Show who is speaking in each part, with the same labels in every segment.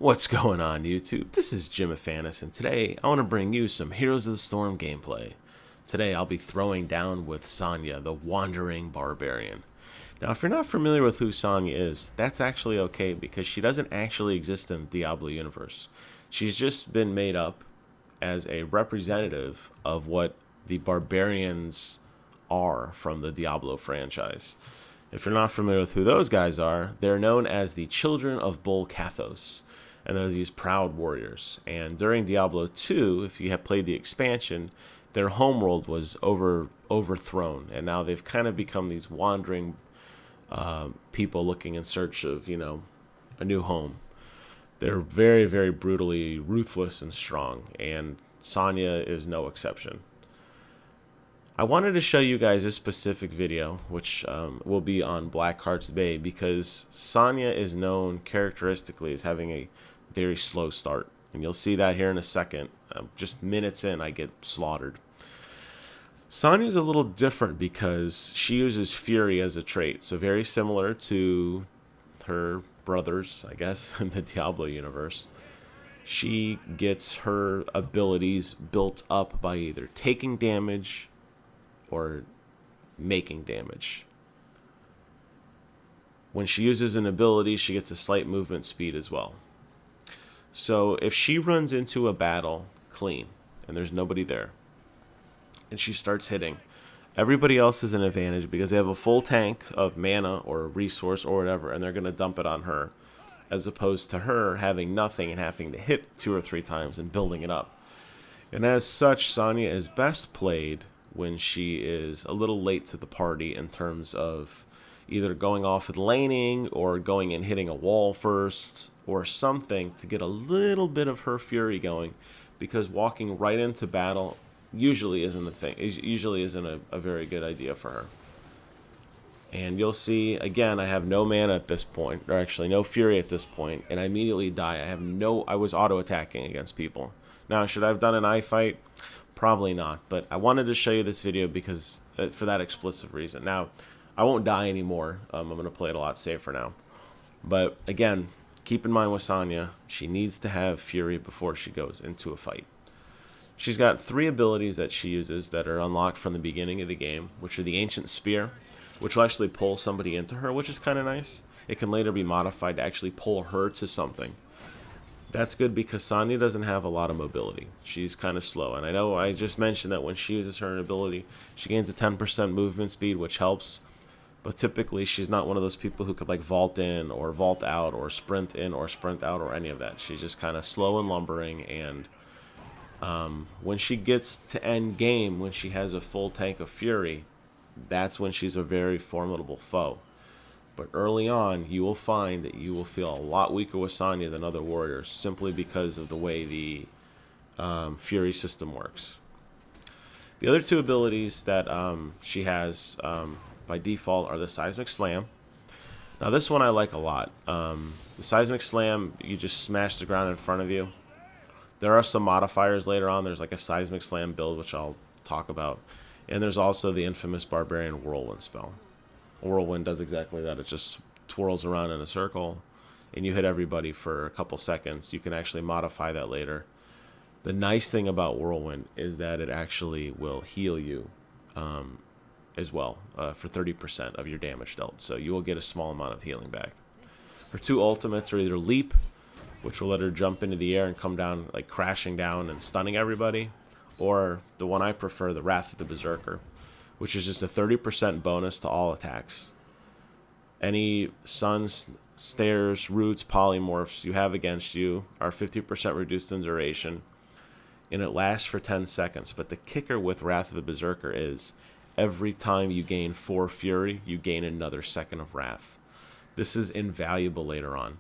Speaker 1: What's going on, YouTube? This is Jimophanis, and today I want to bring you some Heroes of the Storm gameplay. Today I'll be throwing down with Sonya, the Wandering Barbarian. Now, if you're not familiar with who Sonya is, that's actually okay because she doesn't actually exist in the Diablo universe. She's just been made up as a representative of what the barbarians are from the Diablo franchise. If you're not familiar with who those guys are, they're known as the Children of Bul Kathos. And they're these proud warriors. And during Diablo 2, if you have played the expansion, their homeworld was overthrown. And now they've kind of become these wandering people looking in search of, a new home. They're very, very brutally ruthless and strong. And Sonya is no exception. I wanted to show you guys this specific video, which will be on Blackheart's Bay, because Sonya is known characteristically as having a very slow start. And you'll see that here in a second. Just minutes in, I get slaughtered. Sonya's a little different because she uses Fury as a trait. So very similar to her brothers, I guess, in the Diablo universe. She gets her abilities built up by either taking damage or making damage. When she uses an ability, she gets a slight movement speed as well. So if she runs into a battle clean and there's nobody there and she starts hitting, everybody else is an advantage because they have a full tank of mana or a resource or whatever, and they're going to dump it on her, as opposed to her having nothing and having to hit 2 or 3 times and building it up. And as such, Sonya is best played when she is a little late to the party in terms of either going off and laning or going and hitting a wall first or something to get a little bit of her fury going, because walking right into battle usually isn't a very good idea for her. And you'll see, again, I have no mana at this point, or actually no fury at this point, and I immediately die. I was auto-attacking against people. Now, should I have done an eye fight? Probably not, but I wanted to show you this video because for that explicit reason. Now, I won't die anymore. I'm going to play it a lot safer now. But again, keep in mind with Sonya, she needs to have Fury before she goes into a fight. She's got 3 abilities that she uses that are unlocked from the beginning of the game, which are the Ancient Spear, which will actually pull somebody into her, which is kind of nice. It can later be modified to actually pull her to something. That's good because Sonya doesn't have a lot of mobility. She's kind of slow. And I know I just mentioned that when she uses her ability, she gains a 10% movement speed, which helps. But typically, she's not one of those people who could like vault in or vault out or sprint in or sprint out or any of that. She's just kind of slow and lumbering. And when she gets to end game, when she has a full tank of Fury, that's when she's a very formidable foe. But early on, you will find that you will feel a lot weaker with Sonya than other warriors, simply because of the way the Fury system works. The other 2 abilities that she has by default are the Seismic Slam. Now this one I like a lot. The Seismic Slam, you just smash the ground in front of you. There are some modifiers later on. There's like a Seismic Slam build, which I'll talk about. And there's also the infamous Barbarian Whirlwind spell. Whirlwind does exactly that. It just twirls around in a circle and you hit everybody for a couple seconds. You can actually modify that later. The nice thing about Whirlwind is that it actually will heal you as well for 30% of your damage dealt. So you will get a small amount of healing back. Her 2 ultimates are either Leap, which will let her jump into the air and come down, like crashing down and stunning everybody, or the one I prefer, the Wrath of the Berserker, which is just a 30% bonus to all attacks. Any suns, stairs, roots, polymorphs you have against you are 50% reduced in duration, and it lasts for 10 seconds. But the kicker with Wrath of the Berserker is every time you gain 4 Fury, you gain another second of Wrath. This is invaluable later on,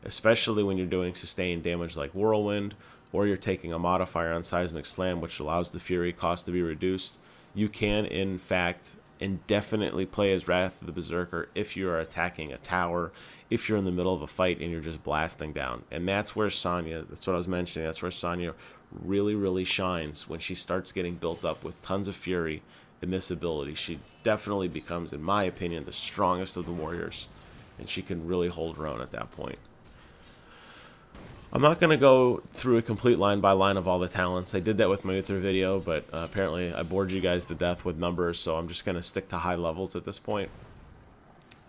Speaker 1: especially when you're doing sustained damage like Whirlwind, or you're taking a modifier on Seismic Slam, which allows the Fury cost to be reduced. You can, in fact, indefinitely play as Wrath of the Berserker if you are attacking a tower, if you're in the middle of a fight and you're just blasting down. And that's where Sonya, that's what I was mentioning, that's where Sonya really, really shines when she starts getting built up with tons of Fury in this ability. She definitely becomes, in my opinion, the strongest of the warriors, and she can really hold her own at that point. I'm not going to go through a complete line by line of all the talents. I did that with my Uther video, but apparently I bored you guys to death with numbers, so I'm just going to stick to high levels at this point.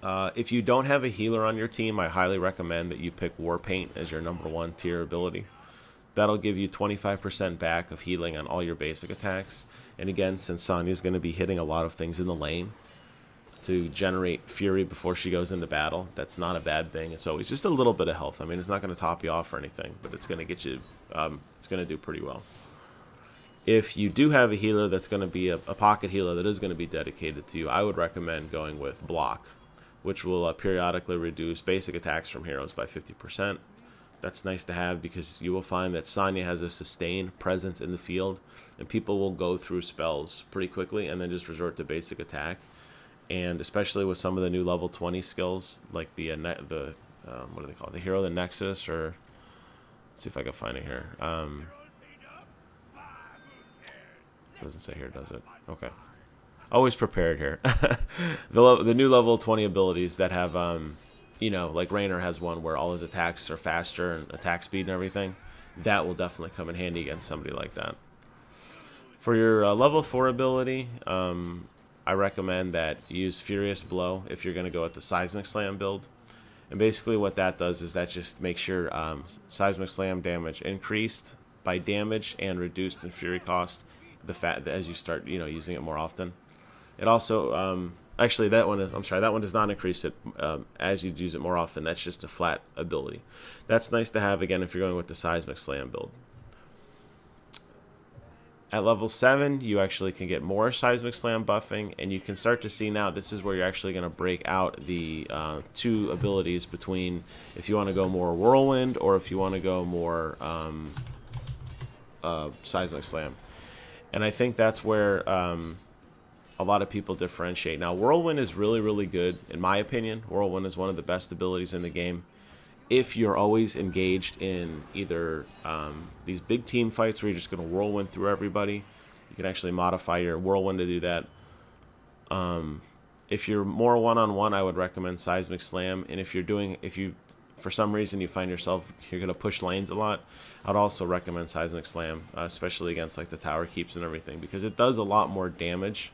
Speaker 1: If you don't have a healer on your team, I highly recommend that you pick War Paint as your #1 tier ability. That'll give you 25% back of healing on all your basic attacks. And again, since Sonya's going to be hitting a lot of things in the lane to generate fury before she goes into battle, that's not a bad thing. It's always just a little bit of health. I mean, it's not going to top you off or anything, but it's going to get you, it's going to do pretty well. If you do have a healer that's going to be a pocket healer that is going to be dedicated to you, I would recommend going with Block, which will periodically reduce basic attacks from heroes by 50%. That's nice to have because you will find that Sonya has a sustained presence in the field, and people will go through spells pretty quickly and then just resort to basic attack. And especially with some of the new level 20 skills, like the what do they call it? The Hero of the Nexus, or let's see if I can find it here. Doesn't say here, does it? Okay. Always prepared here. The new level 20 abilities that have, you know, like Raynor has one where all his attacks are faster and attack speed and everything. That will definitely come in handy against somebody like that. For your level 4 ability, I recommend that you use Furious Blow if you're going to go with the Seismic Slam build. And basically what that does is that just makes your Seismic Slam damage increased by damage and reduced in Fury cost as you start, you know, using it more often. It also, actually that one does not increase it as you use it more often. That's just a flat ability. That's nice to have, again, if you're going with the Seismic Slam build. At level 7, you actually can get more Seismic Slam buffing, and you can start to see now this is where you're actually going to break out the two abilities between if you want to go more Whirlwind or if you want to go more Seismic Slam. And I think that's where a lot of people differentiate. Now, Whirlwind is really, really good, in my opinion. Whirlwind is one of the best abilities in the game. If you're always engaged in either these big team fights where you're just going to whirlwind through everybody, you can actually modify your whirlwind to do that. If you're more one-on-one, I would recommend Seismic Slam. And if you for some reason you find yourself you're going to push lanes a lot, I'd also recommend Seismic Slam, especially against like the tower keeps and everything, because it does a lot more damage.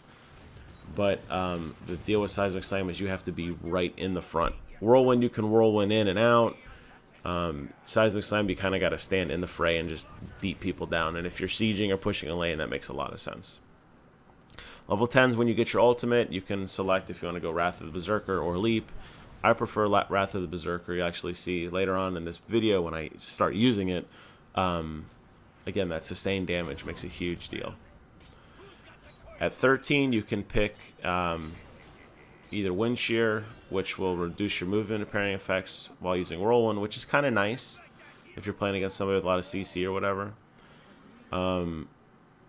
Speaker 1: But the deal with Seismic Slam is you have to be right in the front. Whirlwind, you can whirlwind in and out. Seismic Slam, you kind of got to stand in the fray and just beat people down. And if you're sieging or pushing a lane, that makes a lot of sense. Level 10 is when you get your ultimate. You can select if you want to go Wrath of the Berserker or Leap. I prefer Wrath of the Berserker. You actually see later on in this video when I start using it. Again, that sustained damage makes a huge deal. At 13, you can pick either Wind Shear, which will reduce your movement and parrying effects while using Whirlwind, which is kind of nice if you're playing against somebody with a lot of CC or whatever. And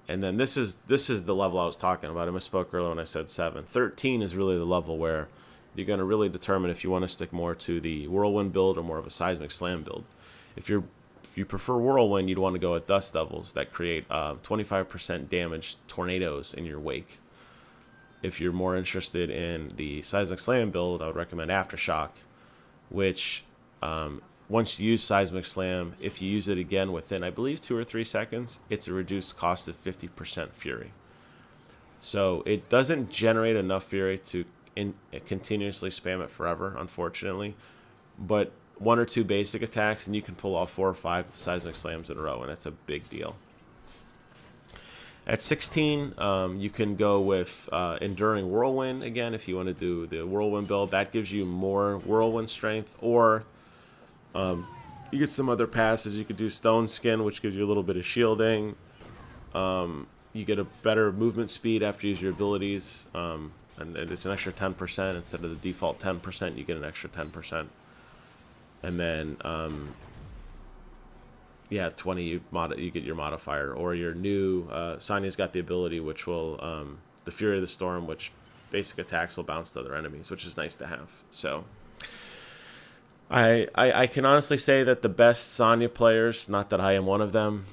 Speaker 1: then this is the level I was talking about. I misspoke earlier when I said 7. 13 is really the level where you're going to really determine if you want to stick more to the Whirlwind build or more of a Seismic Slam build. If you prefer Whirlwind, you'd want to go with Dust Devils that create 25% damage tornadoes in your wake. If you're more interested in the Seismic Slam build, I would recommend Aftershock, which once you use Seismic Slam, if you use it again within, I believe, 2 or 3 seconds, it's a reduced cost of 50% Fury. So it doesn't generate enough Fury to continuously spam it forever, unfortunately. But 1 or 2 basic attacks, and you can pull off 4 or 5 Seismic Slams in a row, and that's a big deal. At 16, you can go with Enduring Whirlwind again if you want to do the Whirlwind build. That gives you more Whirlwind strength, or you get some other passes. You could do Stone Skin, which gives you a little bit of shielding. You get a better movement speed after you use your abilities, and it's an extra 10% instead of the default 10%. You get an extra 10%, and then yeah, 20 you get your modifier, or your new Sonya's got the ability which will the Fury of the Storm, which basic attacks will bounce to other enemies, which is nice to have. So I can honestly say that the best Sonya players, not that I am one of them,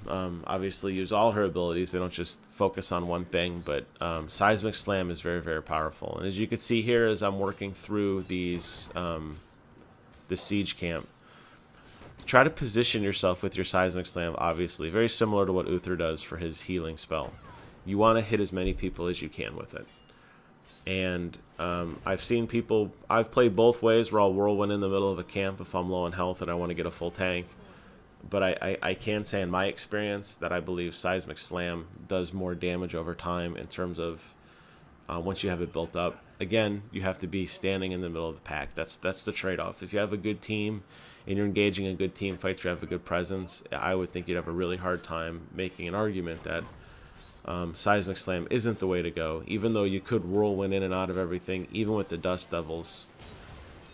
Speaker 1: obviously use all her abilities. They don't just focus on one thing, but Seismic Slam is very, very powerful. And as you can see here, as I'm working through these the siege camp, try to position yourself with your Seismic Slam, obviously. Very similar to what Uther does for his healing spell. You want to hit as many people as you can with it. And I've seen people, I've played both ways where I'll whirlwind in the middle of a camp if I'm low on health and I want to get a full tank. But I can say in my experience that I believe Seismic Slam does more damage over time in terms of once you have it built up. Again, you have to be standing in the middle of the pack. That's the trade-off. If you have a good team and you're engaging in good team fights, you have a good presence, I would think you'd have a really hard time making an argument that Seismic Slam isn't the way to go, even though you could whirlwind in and out of everything, even with the Dust Devils.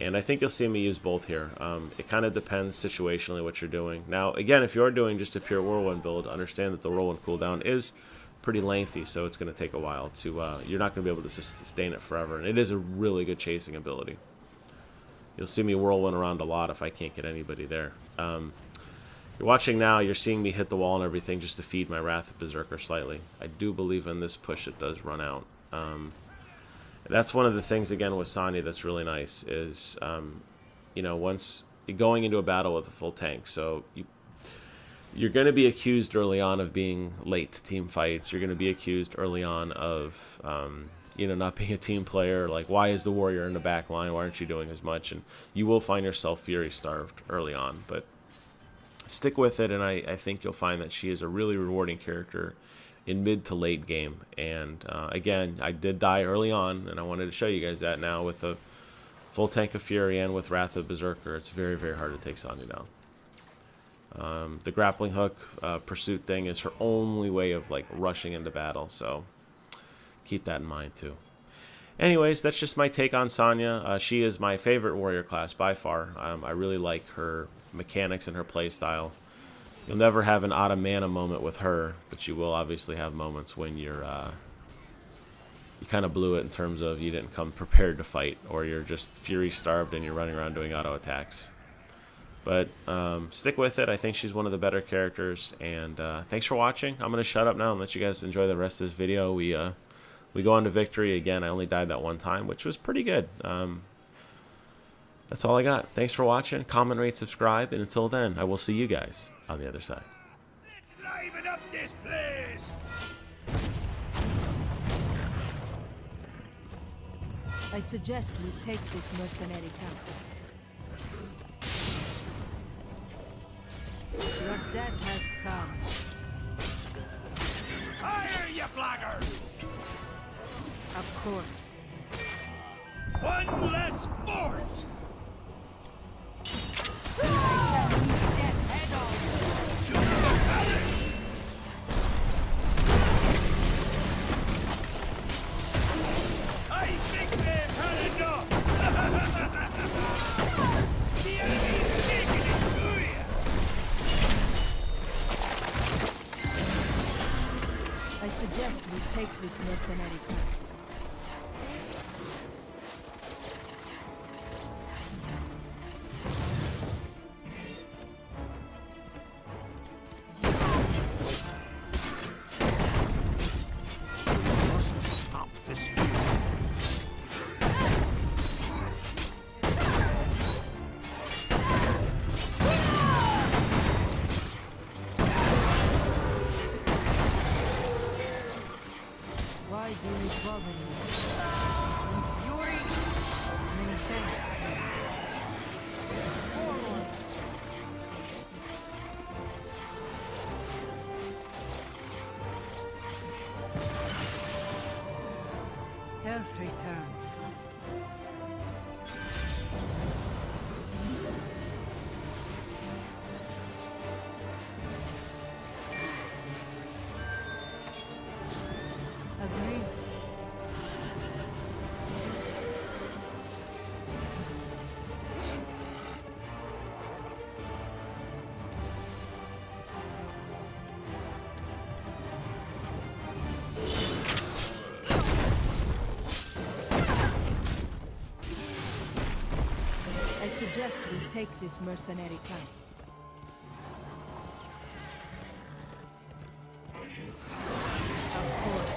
Speaker 1: And I think you'll see me use both here. It kind of depends situationally what you're doing. Now, again, if you're doing just a pure whirlwind build, understand that the whirlwind cooldown is pretty lengthy, so it's going to take a while to, you're not going to be able to sustain it forever. And it is a really good chasing ability. You'll see me whirlwind around a lot if I can't get anybody there. You're watching now, you're seeing me hit the wall and everything just to feed my Wrath of Berserker slightly. I do believe in this push it does run out. That's one of the things, again, with Sonya that's really nice is, you know, once you're going into a battle with a full tank, so you're going to be accused early on of being late to team fights. You're going to be accused early on of, you know, not being a team player. Like, why is the warrior in the back line? Why aren't you doing as much? And you will find yourself fury starved early on, but stick with it, and I think you'll find that she is a really rewarding character in mid to late game. And again, I did die early on, and I wanted to show you guys that now with a full tank of Fury and with Wrath of Berserker. It's very, very hard to take Sonya down. The grappling hook pursuit thing is her only way of like rushing into battle, so keep that in mind too. Anyways, that's just my take on Sonya. She is my favorite warrior class by far. I really like her mechanics and her play style. You'll never have an out of mana moment with her, but you will obviously have moments when you're you kind of blew it in terms of you didn't come prepared to fight, or you're just fury starved and you're running around doing auto attacks. But stick with it. I think she's one of the better characters, and thanks for watching. I'm gonna shut up now and let you guys enjoy the rest of this video. We go on to victory again. I only died that one time, which was pretty good. That's all I got. Thanks for watching. Comment, rate, subscribe, and until then, I will see you guys on the other side.
Speaker 2: Let's liven up this place!
Speaker 3: I suggest we take this mercenary camp. Your death has come.
Speaker 2: Fire, you blaggers!
Speaker 3: Of course.
Speaker 2: One less fort! I think they've had enough! The enemy's taking it to you!
Speaker 3: I suggest we take this mercenary camp. Why do you bother me? Need fury? Many thanks. Forward. Health returns. Agree. I suggest we take this mercenary camp. Of course.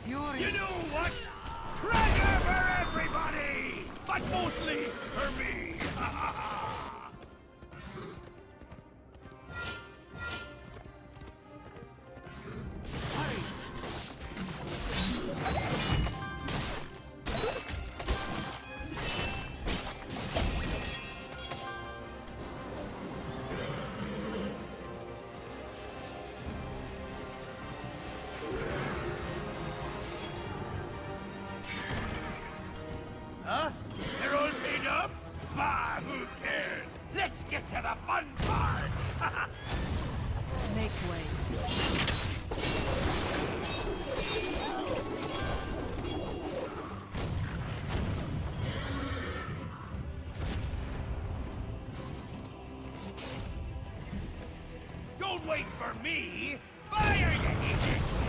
Speaker 3: fury.
Speaker 2: You know what? Treasure for everybody! But mostly for me! Huh? They're all paid up? Bah, who cares? Let's get to the fun part!
Speaker 3: Make way.
Speaker 2: Don't wait for me! Fire, you idiots!